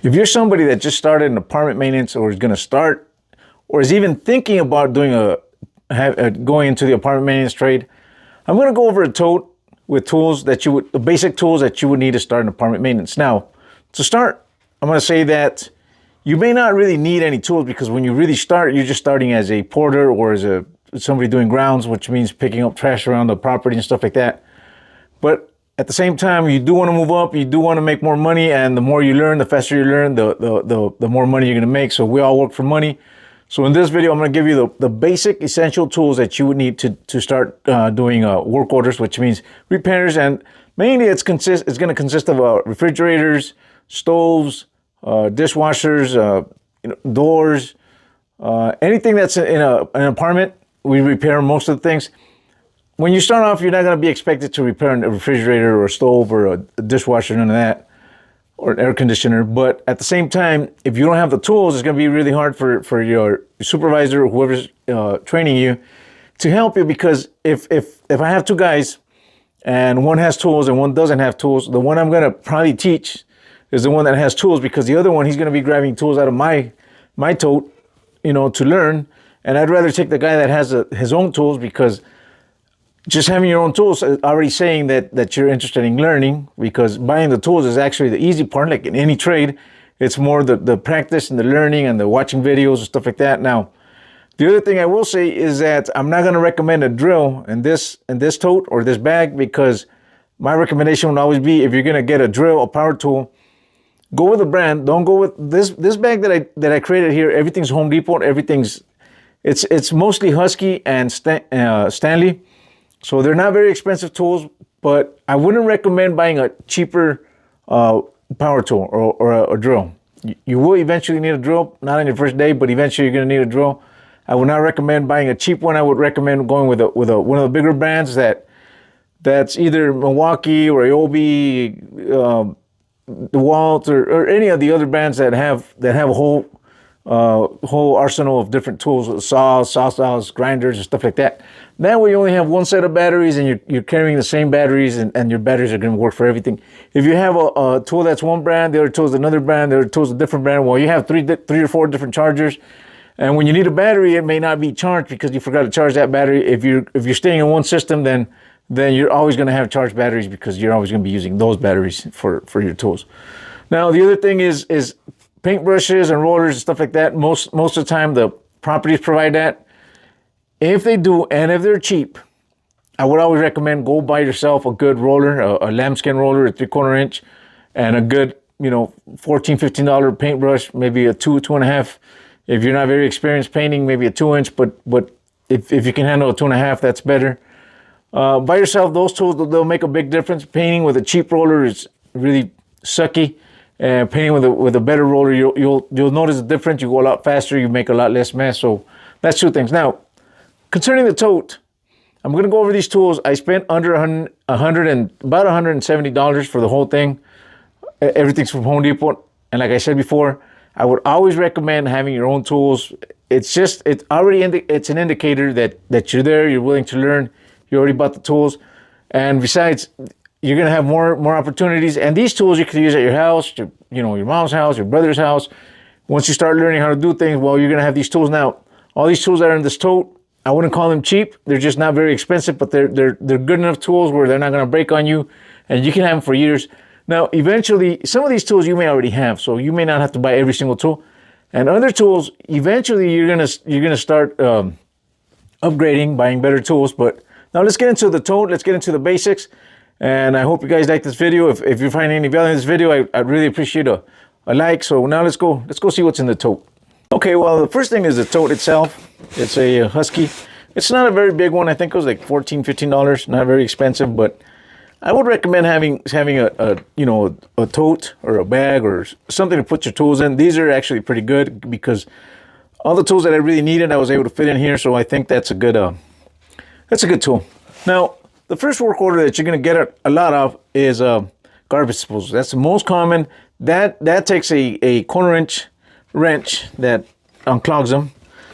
If you're somebody that just started in apartment maintenance or is going to start or is even thinking about doing going into the apartment maintenance trade, I'm going to go over a tote with tools that the basic tools that you would need to start in apartment maintenance. Now, to start, I'm going to say that you may not really need any tools because when you really start, you're just starting as a porter or as somebody doing grounds, which means picking up trash around the property and stuff like that. But at the same time, you do want to move up, you do want to make more money, and the more you learn, the faster you learn, the more money you're going to make. So we all work for money. So in this video, I'm going to give you the basic essential tools that you would need to start doing work orders, which means repairs. And mainly it's going to consist of refrigerators, stoves, dishwashers, doors, anything that's in an apartment. We repair most of the things. When you start off, you're not going to be expected to repair a refrigerator or a stove or a dishwasher, none of that, or an air conditioner. But at the same time, if you don't have the tools, it's going to be really hard for your supervisor or whoever's training you to help you. Because if I have two guys and one has tools and one doesn't have tools, the one I'm going to probably teach is the one that has tools, because the other one, he's going to be grabbing tools out of my tote, to learn. And I'd rather take the guy that has his own tools, because just having your own tools is already saying that you're interested in learning, because buying the tools is actually the easy part. Like in any trade, it's more the practice and the learning and the watching videos and stuff like that. Now, the other thing I will say is that I'm not going to recommend a drill in this tote or this bag, because my recommendation would always be, if you're going to get a drill, a power tool, go with the brand. Don't go with this bag that I created here. Everything's Home Depot. It's mostly Husky and Stanley. So they're not very expensive tools, but I wouldn't recommend buying a cheaper power tool or a drill. You will eventually need a drill, not on your first day, but eventually you're going to need a drill. I would not recommend buying a cheap one. I would recommend going with one of the bigger brands that's either Milwaukee or Ryobi, DeWalt, or any of the other brands that have a whole arsenal of different tools, saws, grinders, and stuff like that. That way you only have one set of batteries, and you're carrying the same batteries, and your batteries are going to work for everything. If you have a tool that's one brand, the other tool is another brand, the other tool is a different brand, well, you have three or four different chargers. And when you need a battery, it may not be charged because you forgot to charge that battery. If you're staying in one system, then you're always going to have charged batteries, because you're always going to be using those batteries for your tools. Now, the other thing is paintbrushes and rollers and stuff like that. Most of the time, the properties provide that. If they do, and if they're cheap, I would always recommend go buy yourself a good roller, a lambskin roller, a 3/4 inch, and a good, $14, $15 paintbrush, maybe a 2.5. If you're not very experienced painting, maybe a 2-inch, but if you can handle a 2.5, that's better. Buy yourself those tools. They'll make a big difference. Painting with a cheap roller is really sucky. And painting with a better roller, you'll notice the difference. You go a lot faster. You make a lot less mess. So that's two things. Now, concerning the tote, I'm going to go over these tools. I spent under about $170 for the whole thing. Everything's from Home Depot. And like I said before, I would always recommend having your own tools. It's an indicator that you're there, you're willing to learn, you already bought the tools. And besides, you're going to have more opportunities. And these tools you can use at your house, your mom's house, your brother's house. Once you start learning how to do things, well, you're going to have these tools. Now, all these tools that are in this tote, I wouldn't call them cheap. They're just not very expensive, but they're good enough tools where they're not going to break on you, and you can have them for years. Now, eventually, some of these tools you may already have, so you may not have to buy every single tool. And other tools, eventually you're gonna start upgrading, buying better tools. But now let's get into the tote. Let's get into the basics. And I hope you guys like this video. If you're finding any value in this video, I'd really appreciate a like. So now let's go see what's in the tote. Okay, well, the first thing is the tote itself. It's a Husky. It's not a very big one. I think it was like $14, $15. Not very expensive, but I would recommend having a tote or a bag or something to put your tools in. These are actually pretty good, because all the tools that I really needed, I was able to fit in here. So I think that's a good tool. Now, the first work order that you're going to get a lot of is garbage disposal. That's the most common. That takes a 1/4 inch wrench that unclogs them.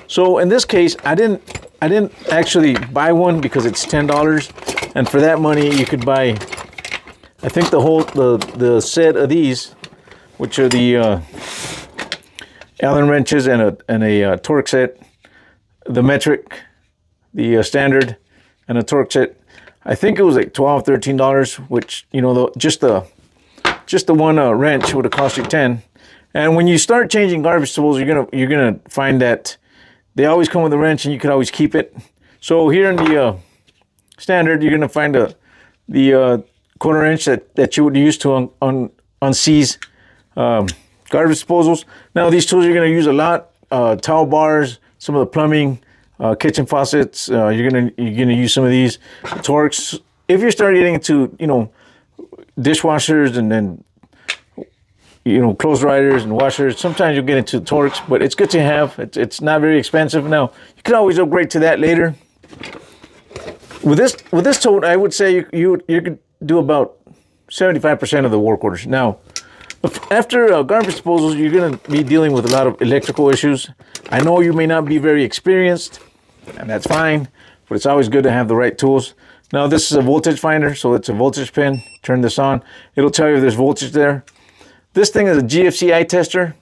So in this case, I didn't actually buy one because it's $10, and for that money you could buy, I think the set of these, which are the Allen wrenches and a torque set, the metric, the standard, and a torque set. I think it was like $12, $13, which, you know, just the one wrench would have cost you $10. And when you start changing garbage tools, you're gonna find that they always come with a wrench, and you can always keep it. So here in the standard, you're gonna find the quarter inch that you would use to unseize garbage disposals. Now these tools you're gonna use a lot. Towel bars, some of the plumbing, kitchen faucets. You're gonna use some of these torques. If you start getting into, you know, dishwashers and then, you know, clothes dryers and washers, sometimes you'll get into torques, but it's good to have. It's not very expensive. Now you can always upgrade to that later. With this tote, I would say you could do about 75% of the work orders. Now, after garbage disposals, you're going to be dealing with a lot of electrical issues. I know you may not be very experienced, and that's fine, but it's always good to have the right tools. Now, this is a voltage finder, so it's a voltage pin. Turn this on. It'll tell you if there's voltage there. This thing is a GFCI tester,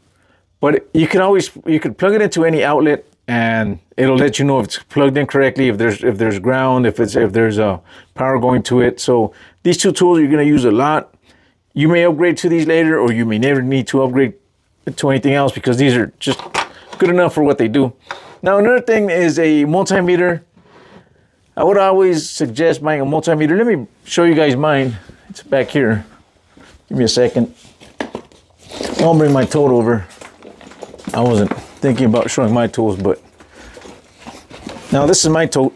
but you could plug it into any outlet, and it'll let you know if it's plugged in correctly, if there's ground, if there's power going to it. So these two tools you're going to use a lot. You may upgrade to these later, or you may never need to upgrade to anything else because these are just good enough for what they do. Now, another thing is a multimeter. I would always suggest buying a multimeter. Let me show you guys mine. It's back here. Give me a second. I'll bring my tote over. I wasn't thinking about showing my tools, but now this is my tote.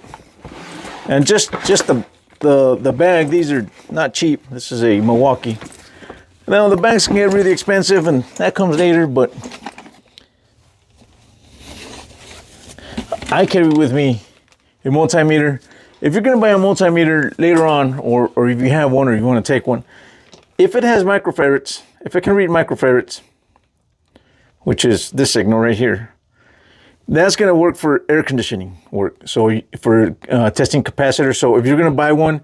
And just the bag, these are not cheap. This is a Milwaukee. Now the bags can get really expensive, and that comes later, but I carry with me a multimeter. If you're gonna buy a multimeter later on, or if you have one or you wanna take one, if it has microfarads, if it can read microfarads, which is this signal right here, that's going to work for air conditioning work. So for testing capacitors. So if you're going to buy one,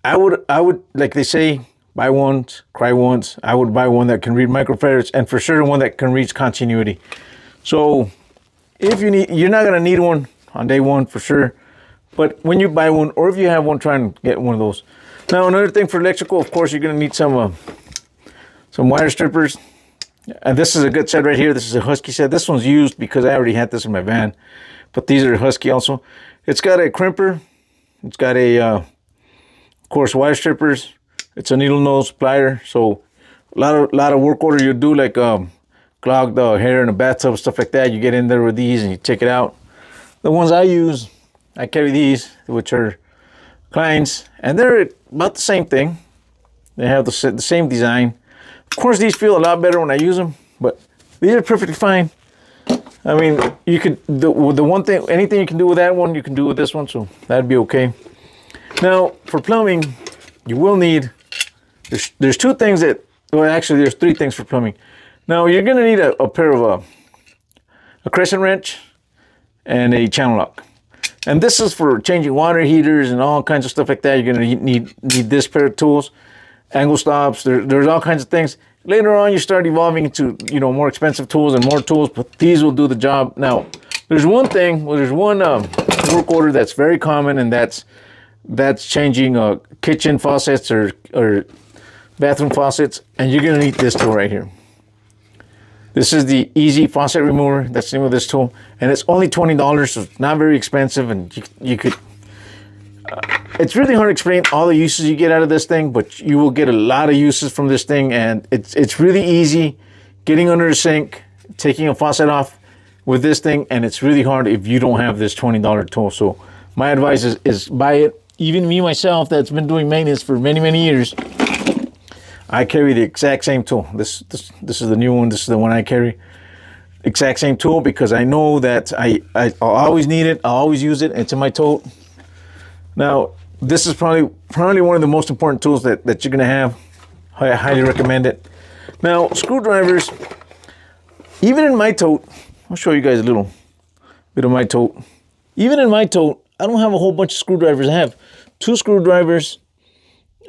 I would, like they say, buy once, cry once. I would buy one that can read microfarads, and for sure one that can reach continuity. So if you're not going to need one on day one for sure. But when you buy one, or if you have one, try and get one of those. Now, another thing for electrical, of course, you're going to need some wire strippers. And this is a good set right here. This is a Husky set. This one's used because I already had this in my van. But these are Husky also. It's got a crimper. It's got a, of course, wire strippers. It's a needle nose plier. So a lot of work order you do, like clog the hair in a bathtub, stuff like that. You get in there with these and you take it out. The ones I use, I carry these, which are Klein's, and they're about the same thing. They have the same design. Of course, these feel a lot better when I use them, but these are perfectly fine. I mean, you could, the one thing, anything you can do with that one, you can do with this one, so that'd be okay. Now, for plumbing, you will need, there's two things that, well, actually, there's three things for plumbing. Now, you're going to need a pair of a crescent wrench and a channel lock. And this is for changing water heaters and all kinds of stuff like that. You're going to need this pair of tools. Angle stops, there's all kinds of things. Later on, you start evolving into, you know, more expensive tools and more tools, but these will do the job. Now, there's one thing, there's one work order that's very common, and that's changing kitchen faucets or bathroom faucets, and you're gonna need this tool right here. This is the Easy Faucet Remover. That's the name of this tool, and it's only $20, so it's not very expensive, and you could. It's really hard to explain all the uses you get out of this thing, but you will get a lot of uses from this thing, and it's really easy getting under the sink, taking a faucet off with this thing, and it's really hard if you don't have this $20 tool. So my advice is buy it. Even me myself, that's been doing maintenance for many years, I carry the exact same tool. This is the new one. This is the one I carry. Exact same tool, because I know that I'll always need it. I'll always use it. It's in my tote. Now, this is probably one of the most important tools that you're going to have. I highly recommend it. Now, screwdrivers, even in my tote, I'll show you guys a little bit of my tote. Even in my tote, I don't have a whole bunch of screwdrivers. I have 2 screwdrivers.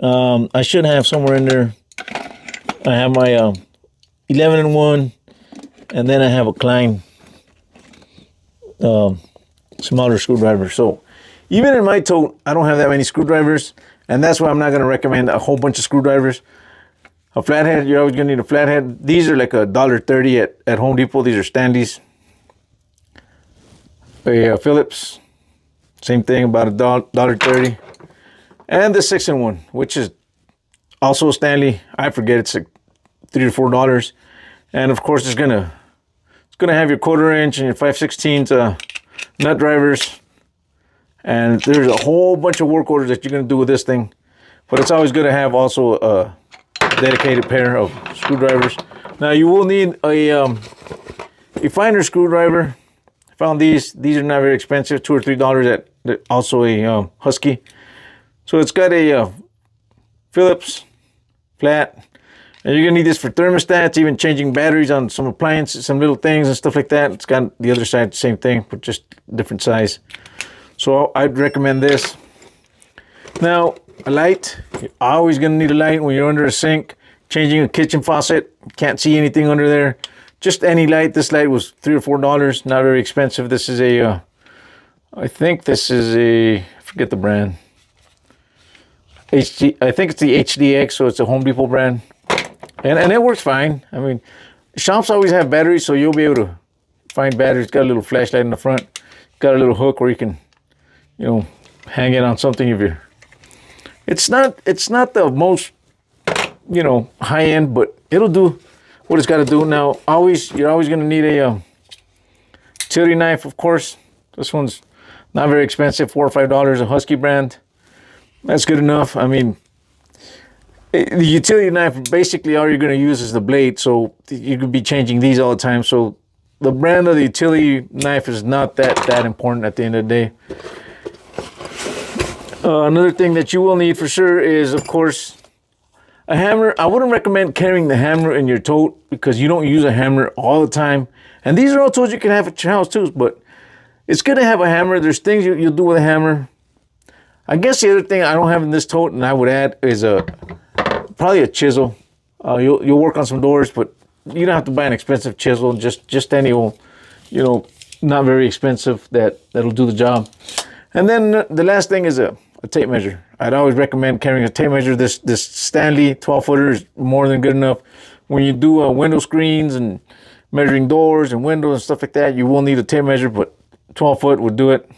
I should have somewhere in there. I have my 11-in-1 And then I have a Klein smaller screwdriver. So even in my tote, I don't have that many screwdrivers, and that's why I'm not going to recommend a whole bunch of screwdrivers. A flathead, you're always going to need a flathead. These are like $1.30 at Home Depot. These are Stanleys. A Phillips, same thing, about $1.30. And the 6-in-1, which is also a Stanley. I forget, it's like $3 or $4. And of course, it's gonna have your 1/4 inch and your 5/16 nut drivers. And there's a whole bunch of work orders that you're gonna do with this thing. But it's always good to have also a dedicated pair of screwdrivers. Now you will need a finer screwdriver. I found these. These are not very expensive, $2 or $3 at also a Husky. So it's got a Phillips flat. And you're gonna need this for thermostats, even changing batteries on some appliances, some little things and stuff like that. It's got the other side, the same thing, but just different size. So I'd recommend this. Now, a light. You're always gonna need a light when you're under a sink, changing a kitchen faucet. Can't see anything under there. Just any light. This light was $3 or $4, not very expensive. This is a, I think this is a, I forget the brand. I think it's the HDX, so it's a Home Depot brand. And it works fine. I mean, shops always have batteries, so you'll be able to find batteries. It's got a little flashlight in the front. Got a little hook where you can, hang it on something if you're. It's not the most, high end, but it'll do what it's got to do. Now, you're always going to need a utility knife, of course. This one's not very expensive, $4 or $5, a Husky brand. That's good enough. I mean, the utility knife, basically all you're going to use is the blade, so you could be changing these all the time. So the brand of the utility knife is not that important at the end of the day. Another thing that you will need for sure is, of course, a hammer. I wouldn't recommend carrying the hammer in your tote because you don't use a hammer all the time. And these are all tools you can have at your house too, but it's good to have a hammer. There's things you'll do with a hammer. I guess the other thing I don't have in this tote and I would add is probably a chisel. You'll work on some doors, but you don't have to buy an expensive chisel. Just any old, not very expensive that'll do the job. And then the last thing is a tape measure. I'd always recommend carrying a tape measure. This Stanley 12-footer is more than good enough. When you do window screens and measuring doors and windows and stuff like that, you will need a tape measure, but 12-foot would do it.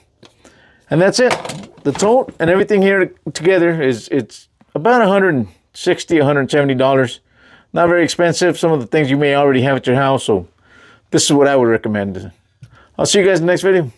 And that's it. The tote and everything here together it's about $160, $170. Not very expensive. Some of the things you may already have at your house. So this is what I would recommend. I'll see you guys in the next video.